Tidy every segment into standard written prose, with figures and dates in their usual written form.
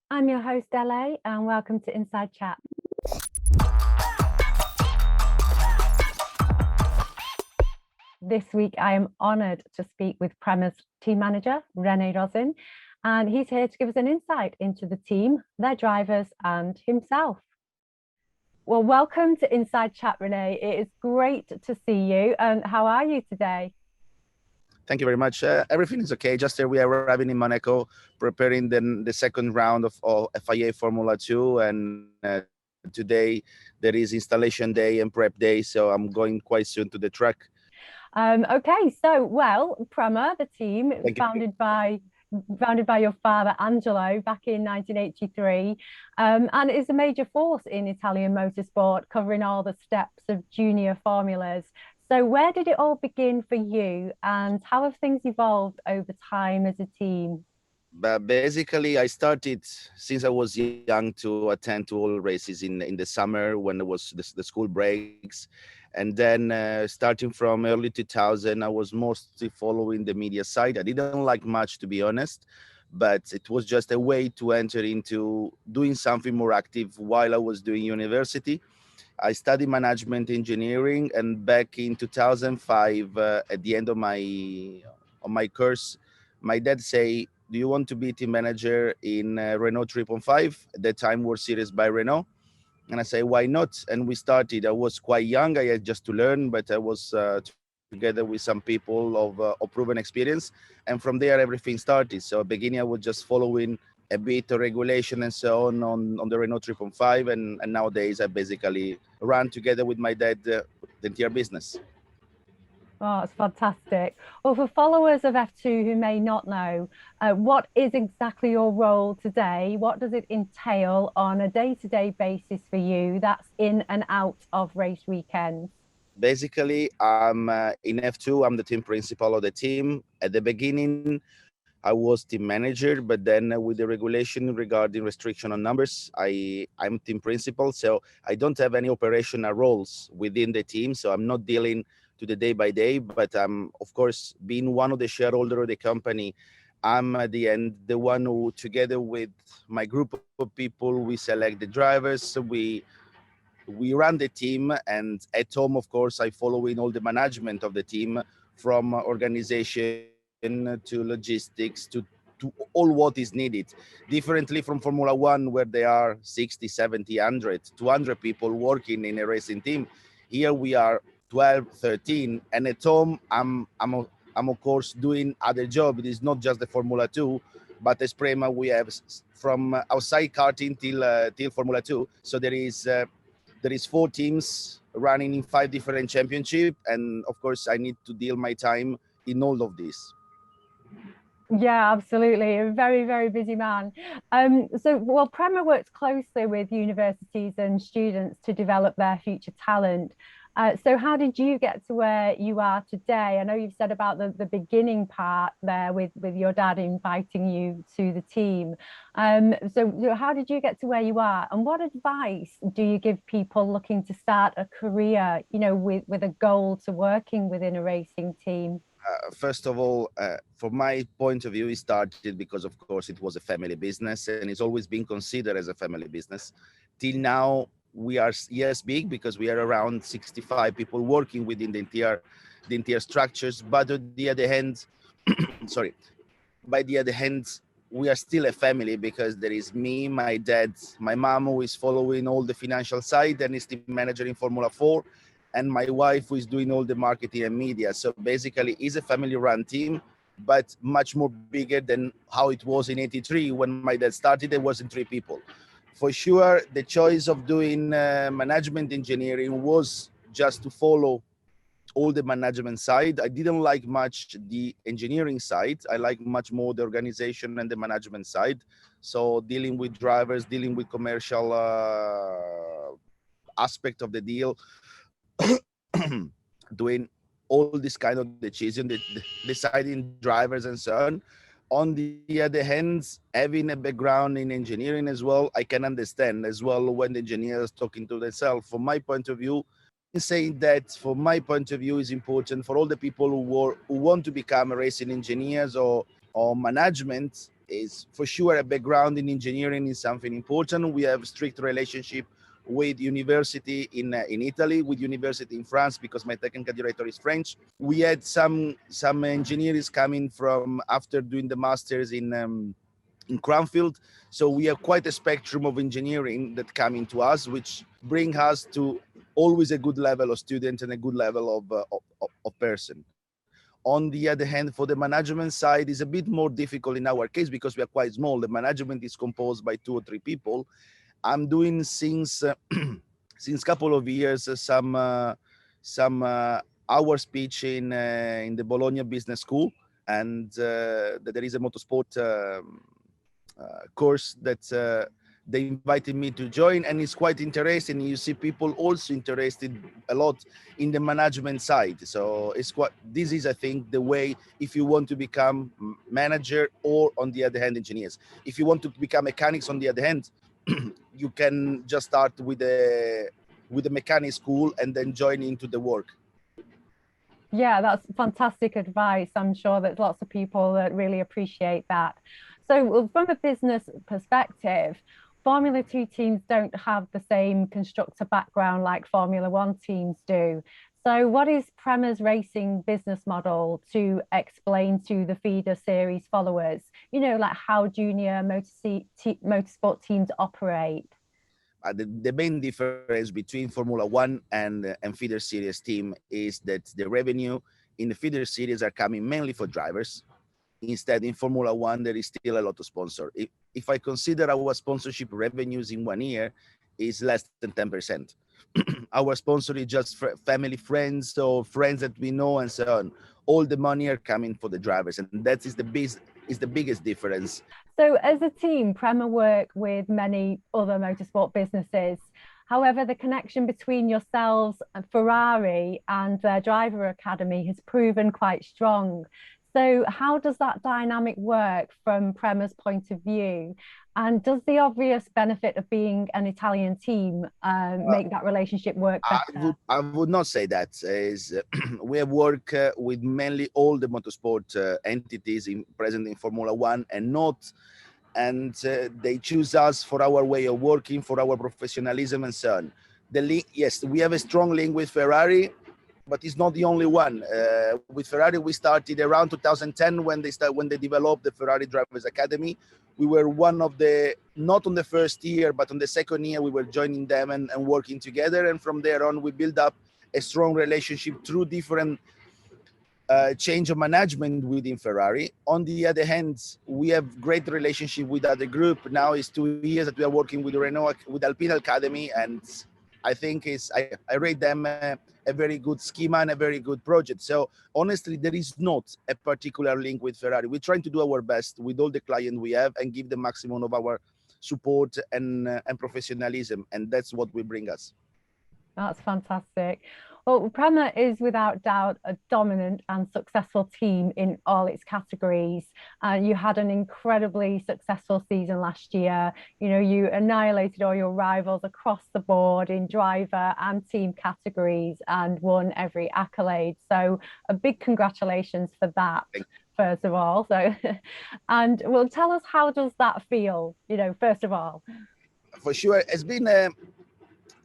I'm your host, L.A, and welcome to Inside Chat. This week, I am honoured to speak with Prema's team manager, René Rosin, and he's here to give us an insight into the team, their drivers, and himself. Well, welcome to Inside Chat, Renee. It is great to see you. And how are you today? Thank you very much. Everything is okay. Just we are arriving in Monaco, preparing the second round of FIA Formula 2. And today there is installation day and prep day. So I'm going quite soon to the track. Okay, Prema, the team, it was founded by your father Angelo back in 1983, and is a major force in Italian motorsport, covering all the steps of junior formulas. So where did it all begin for you, and how have things evolved over time as a team? But basically, I started since I was young to attend to all races in the summer when there was the school breaks. And then starting from early 2000, I was mostly following the media side. I didn't like much, to be honest, but it was just a way to enter into doing something more active while I was doing university. I studied management engineering, and back in 2005, at the end of my course, my dad say, "Do you want to be team manager in Renault 3.5?" At that time, World Series by Renault, and I say, "Why not?" And we started. I was quite young; I had just to learn, but I was together with some people of proven experience, and from there everything started. So beginning, I was just following a bit of regulation and so on the Renault 3.5, and nowadays I basically run together with my dad the entire business. Oh, it's fantastic. Well, for followers of F2 who may not know, what is exactly your role today? What does it entail on a day-to-day basis for you that's in and out of race weekends? Basically, I'm in F2. I'm the team principal of the team. At the beginning, I was team manager, but then with the regulation regarding restriction on numbers, I'm team principal. So I don't have any operational roles within the team. So I'm not dealing to the day by day, but I'm, of course, being one of the shareholder of the company, I'm at the end the one who, together with my group of people, we select the drivers. So we run the team, and at home, of course, I follow in all the management of the team, from organization to logistics to all what is needed, differently from Formula One, where there are 60, 70, 100, 200 people working in a racing team. Here we are 12, 13, and at home I'm of course doing other job. It is not just the Formula 2, but as Prema we have from outside karting till Formula 2. So there is 4 teams running in 5 different championship, and of course I need to deal my time in all of this. Yeah, absolutely. A very, very busy man. Prema works closely with universities and students to develop their future talent. So how did you get to where you are today? I know you've said about the beginning part there with your dad inviting you to the team. So how did you get to where you are? And what advice do you give people looking to start a career, with a goal to working within a racing team? First of all, from my point of view, it started because, of course, it was a family business, and it's always been considered as a family business. Till now, we are, yes, big, because we are around 65 people working within the entire structures. But on the other hand, sorry, by the other hand, we are still a family, because there is me, my dad, my mom, who is following all the financial side and is team manager in Formula 4, and my wife, who is doing all the marketing and media. So basically, it's a family-run team, but much more bigger than how it was in '83 when my dad started. There wasn't 3 people. For sure, the choice of doing management engineering was just to follow all the management side. I didn't like much the engineering side. I like much more the organization and the management side. So dealing with drivers, dealing with commercial aspect of the deal, doing all this kind of decision, deciding drivers and so on. On the other hand, having a background in engineering as well, I can understand as well when the engineers talking to themselves. From my point of view, saying that, from my point of view, is important for all the people who want to become racing engineers or management. is for sure a background in engineering is something important. We have strict relationship with university in Italy, with university in France, because my technical director is French. We had some engineers coming from after doing the masters in Cranfield. So we have quite a spectrum of engineering that come into us, which bring us to always a good level of student and a good level of person. On the other hand, for the management side, is a bit more difficult in our case because we are quite small. The management is composed by 2 or 3 people. I'm doing since couple of years some hour speech in the Bologna Business School, and there is a motorsport course that they invited me to join, and it's quite interesting. You see people also interested a lot in the management side. So it's quite, this is, I think, the way if you want to become manager, or on the other hand, engineers. If you want to become mechanics, on the other hand, you can just start with the mechanic school and then join into the work. Yeah, that's fantastic advice. I'm sure there's lots of people that really appreciate that. So from a business perspective, Formula 2 teams don't have the same constructor background like Formula 1 teams do. So what is Prema's racing business model to explain to the feeder series followers, you know, like how junior motorsport teams operate? The main difference between Formula 1 and feeder series team is that the revenue in the feeder series are coming mainly for drivers. Instead, in Formula 1, there is still a lot of sponsor. If I consider our sponsorship revenues in 1 year, is less than 10%. Our sponsor is just family, friends, so friends that we know, and so on. All the money are coming for the drivers, and that is the biggest difference. So as a team, Prema work with many other motorsport businesses. However, the connection between yourselves and Ferrari and their driver academy has proven quite strong. So how does that dynamic work from Prema's point of view? And does the obvious benefit of being an Italian team make that relationship work better? I would not say that. We have worked with mainly all the motorsport entities present in Formula 1 and they choose us for our way of working, for our professionalism and so on. Yes, we have a strong link with Ferrari, but it's not the only one. With Ferrari, we started around 2010 when they developed the Ferrari Drivers Academy. We were one of the, not on the first year, but on the second year, we were joining them and working together. And from there on, we built up a strong relationship through different change of management within Ferrari. On the other hand, we have great relationship with other group. Now it's 2 years that we are working with Renault, with Alpine Academy, and I think I rate them a very good schema and a very good project. So honestly, there is not a particular link with Ferrari. We're trying to do our best with all the clients we have and give the maximum of our support and professionalism, and that's what will bring us. That's fantastic. Well, Prema is without doubt a dominant and successful team in all its categories. You had an incredibly successful season last year. You know, you annihilated all your rivals across the board in driver and team categories and won every accolade. So a big congratulations for that, first of all. So, and well, tell us, how does that feel, you know, first of all? For sure, it's been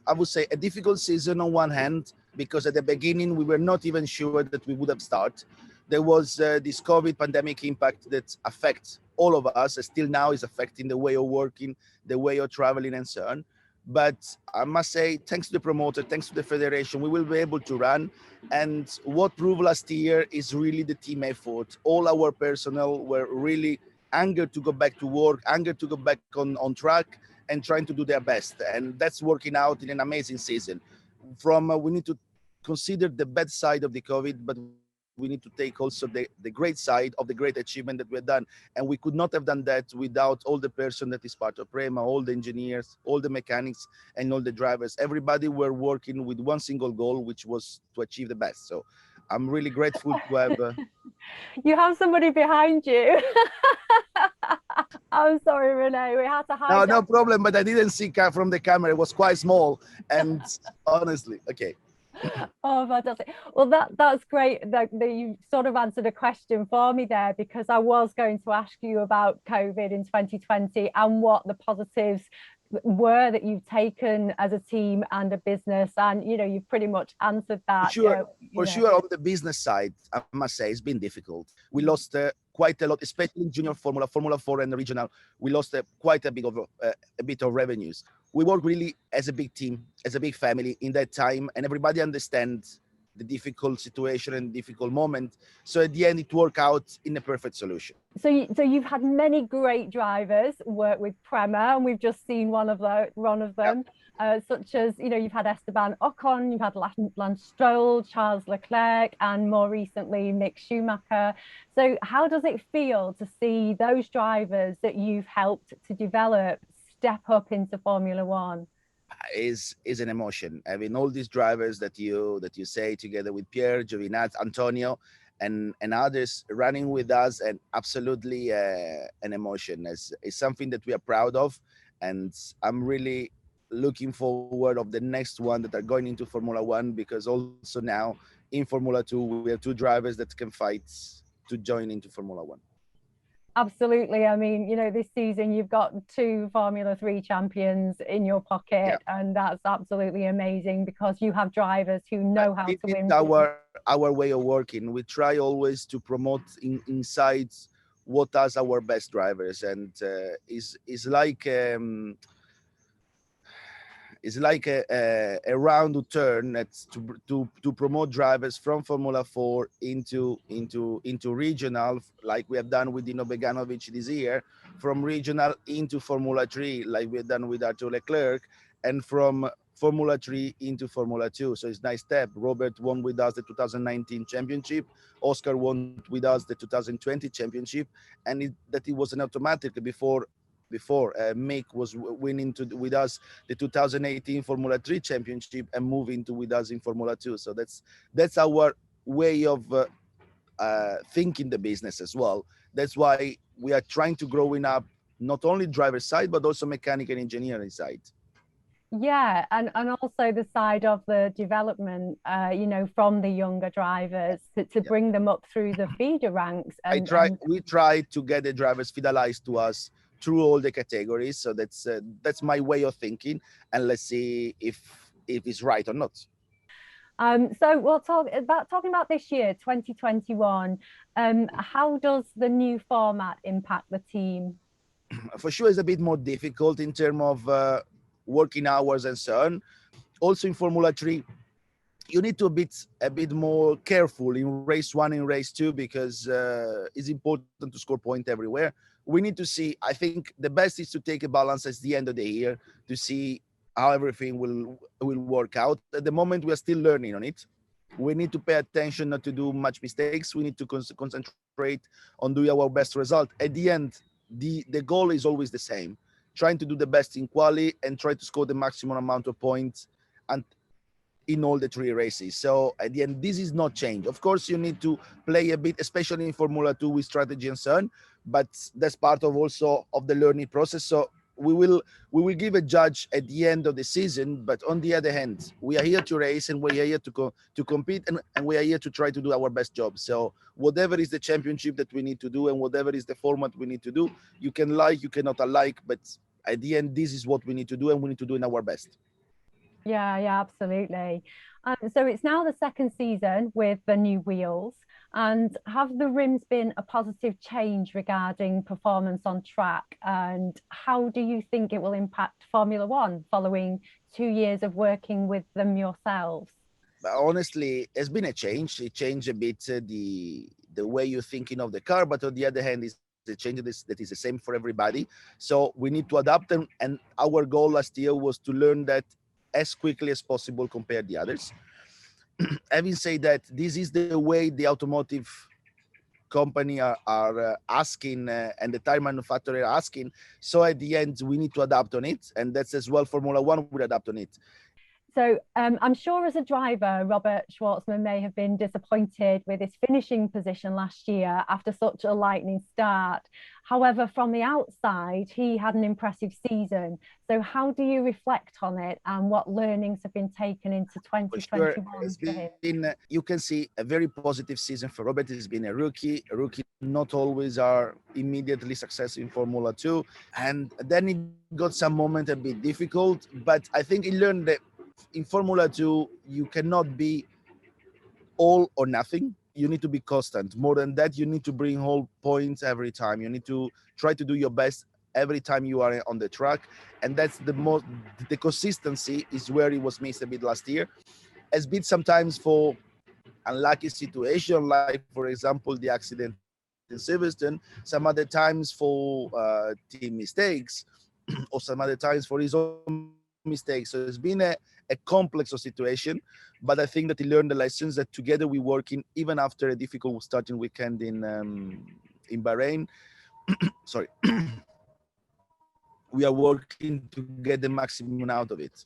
I would say a difficult season on one hand, because at the beginning we were not even sure that we would have started. There was this COVID pandemic impact that affects all of us, and still now is affecting the way of working, the way of traveling and so on. But I must say, thanks to the promoter, thanks to the federation, we will be able to run. And what proved last year is really the team effort. All our personnel were really angered to go back to work, angered to go back on track, and trying to do their best. And that's working out in an amazing season. We need to consider the bad side of the COVID, but we need to take also the great side of the great achievement that we've done. And we could not have done that without all the person that is part of Prema, all the engineers, all the mechanics, and all the drivers. Everybody were working with one single goal, which was to achieve the best. So I'm really grateful to have... You have somebody behind you. I'm sorry, Renee, we had to hide. No problem, but I didn't see from the camera. It was quite small, and honestly, okay. Oh, fantastic. Well, that's great that you sort of answered a question for me there, because I was going to ask you about COVID in 2020 and what the positives were that you've taken as a team and a business. And, you know, you've pretty much answered that. For sure, on the business side, I must say it's been difficult. We lost quite a lot, especially in junior Formula, Formula 4 and the regional. We lost quite a bit of revenues. We work really as a big team, as a big family in that time, and everybody understands the difficult situation and difficult moment. So at the end, it worked out in a perfect solution. So you've had many great drivers work with Prema, and we've just seen one of them. Such as, you know, you've had Esteban Ocon, you've had Lance Stroll, Charles Leclerc, and more recently Mick Schumacher. So how does it feel to see those drivers that you've helped to develop step up into Formula One? Is an emotion. I mean, all these drivers that you say together with Pierre, Giovinazzi, Antonio, and others running with us, and absolutely an emotion. It's something that we are proud of, and I'm really looking forward of the next one that are going into Formula One, because also now in Formula 2 we have two drivers that can fight to join into Formula One. Absolutely. I mean, you know, this season you've got two Formula 3 champions in your pocket, and that's absolutely amazing, because you have drivers who know how to win. Our way of working, we try always to promote inside what are our best drivers, and is like it's like a round turn that's to promote drivers from Formula 4 into regional, like we have done with Dino Beganovic this year, from regional into Formula 3, like we have done with Arthur Leclerc, and from Formula 3 into Formula 2. So it's a nice step. Robert won with us the 2019 championship. Oscar won with us the 2020 championship, and it was an automatic before Mick was winning with us the 2018 Formula 3 championship and moving with us in Formula 2. So that's our way of thinking the business as well. That's why we are trying to growing up not only driver side but also mechanical engineering side. Yeah, and also the side of the development, you know, from the younger drivers to bring them up through the feeder ranks. We try to get the drivers fidelized to us through all the categories. So that's my way of thinking, and let's see if it's right or not. So we'll talking about this year, 2021. How does the new format impact the team? For sure, it's a bit more difficult in terms of working hours and so on. Also in Formula 3, you need to be a bit more careful in race 1 and race 2, because it's important to score point everywhere. We need to see, I think the best is to take a balance at the end of the year to see how everything will work out. At the moment, we are still learning on it. We need to pay attention not to do much mistakes. We need to concentrate on doing our best result. At the end, the goal is always the same, trying to do the best in quali and try to score the maximum amount of points and in all the 3 races. So at the end, this is not changed. Of course, you need to play a bit, especially in Formula 2 with strategy and so on, but that's part of also of the learning process. So we will give a judge at the end of the season, but on the other hand, we are here to race, and we are here to compete, and we are here to try to do our best job. So whatever is the championship that we need to do, and whatever is the format we need to do, you cannot alike, but at the end, this is what we need to do, and we need to do in our best. Yeah, absolutely. So it's now the second season with the new wheels. And have the rims been a positive change regarding performance on track? And how do you think it will impact Formula One following 2 years of working with them yourselves? Honestly, it's been a change. It changed a bit the way you're thinking of the car, but on the other hand, it's the change that is the same for everybody. So we need to adapt them. And our goal last year was to learn that as quickly as possible compared to the others. Having said that, this is the way the automotive company are asking, and the tire manufacturer are asking. So at the end, we need to adapt on it, and that's as well Formula One will adapt on it. So I'm sure as a driver, Robert Schwartzman may have been disappointed with his finishing position last year after such a lightning start. However, from the outside, he had an impressive season. So how do you reflect on it and what learnings have been taken into For sure, 2021 it's for him? been, you can see a very positive season for Robert. He's been a rookie. A rookie not always are immediately successful in Formula 2. And then it got some moment a bit difficult, but I think he learned that in Formula 2, you cannot be all or nothing. You need to be constant. More than that, you need to bring whole points every time. You need to try to do your best every time you are on the track. And that's the consistency is where it was missed a bit last year. Has been sometimes for unlucky situation, like for example, the accident in Silverstone, some other times for team mistakes, or some other times for his own mistakes. So it's been a complex of situation, but I think that he learned the lessons that together we working even after a difficult starting weekend in Bahrain. Sorry, we are working to get the maximum out of it.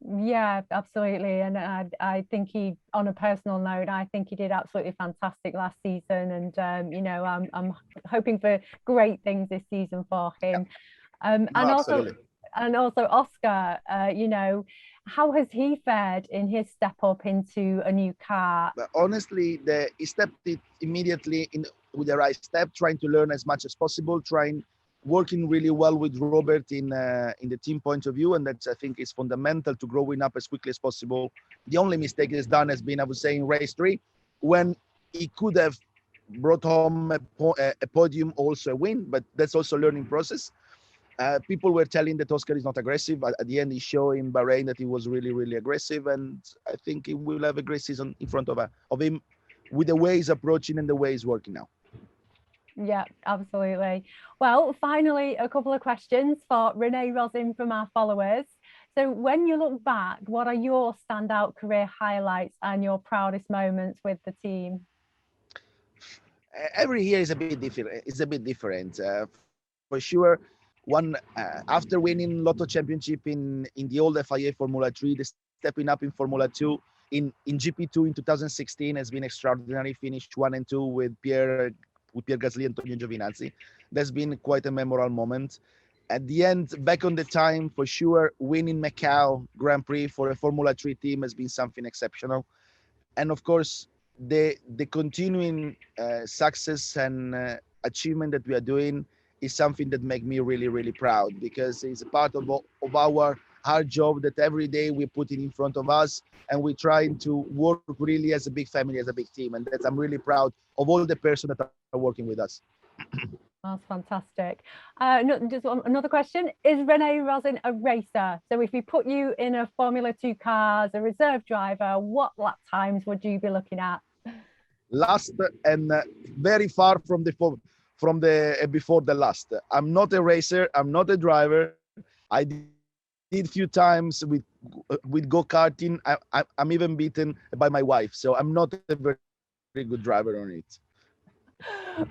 Yeah, absolutely. And I think he, on a personal note, I think he did absolutely fantastic last season. And, you know, I'm hoping for great things this season for him. No, absolutely. And also Oscar, you know, how has he fared in his step up into a new car? But honestly, he stepped it immediately in with the right step, trying to learn as much as possible, working really well with Robert in the team point of view, and that's I think is fundamental to growing up as quickly as possible. The only mistake he's done has been, I would say, in race 3, when he could have brought home a podium, also a win, but that's also a learning process. People were telling that Oscar is not aggressive, but at the end he showed in Bahrain that he was really, really aggressive, and I think he will have a great season in front of him with the way he's approaching and the way he's working now. Yeah, absolutely. Well, finally, a couple of questions for René Rosin from our followers. So when you look back, what are your standout career highlights and your proudest moments with the team? Every year is a bit different. It's a bit different. For sure, one after winning Lotto Championship in the old FIA Formula 3, the stepping up in Formula 2 in GP2 in 2016 has been extraordinary. Finished 1 and 2 with Pierre Gasly and Antonio Giovinazzi. That's been quite a memorable moment. At the end, back on the time, for sure, winning Macau Grand Prix for a Formula 3 team has been something exceptional. And of course, the continuing success and achievement that we are doing is something that makes me really, really proud, because it's a part of our hard job that every day we're putting in front of us, and we're trying to work really as a big family, as a big team. And I'm really proud of all the persons that are working with us. That's fantastic. Just another question. Is René Rosin a racer? So if we put you in a Formula 2 car as a reserve driver, what lap times would you be looking at? Last and very far from the before the last. I'm not a racer. I'm not a driver. I did few times with go-karting. I'm even beaten by my wife. So I'm not a very good driver on it.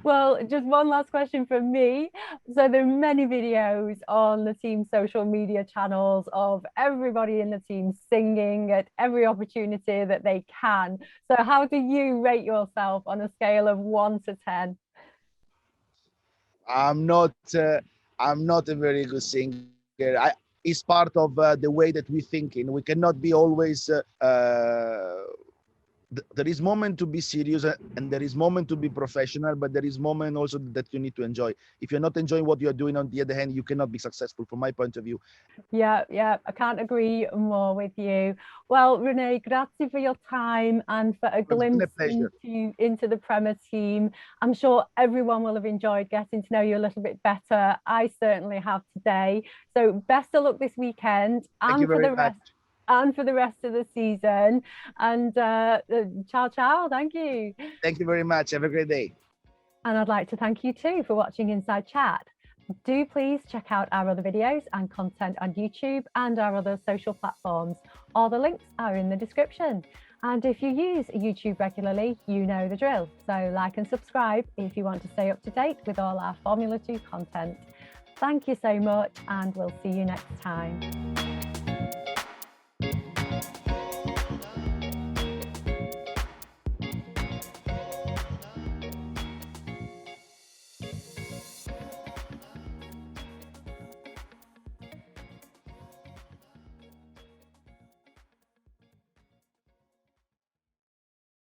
Well, just one last question from me. So there are many videos on the team's social media channels of everybody in the team singing at every opportunity that they can. So how do you rate yourself on a scale of 1 to 10? I'm not a very good singer. It's part of the way that we thinking. We cannot be always there is moment to be serious, and there is moment to be professional, but there is moment also that you need to enjoy. If you're not enjoying what you're doing, on the other hand, you cannot be successful from my point of view. Yeah, I can't agree more with you. Well, René, grazie for your time and for a glimpse into the Prema team. I'm sure everyone will have enjoyed getting to know you a little bit better. I certainly have today. So best of luck this weekend and for the rest. And for the rest of the season. And ciao. Thank you. Thank you very much. Have a great day. And I'd like to thank you too for watching Inside Chat. Do please check out our other videos and content on YouTube and our other social platforms. All the links are in the description. And if you use YouTube regularly, you know the drill. So like and subscribe if you want to stay up to date with all our Formula 2 content. Thank you so much, and we'll see you next time.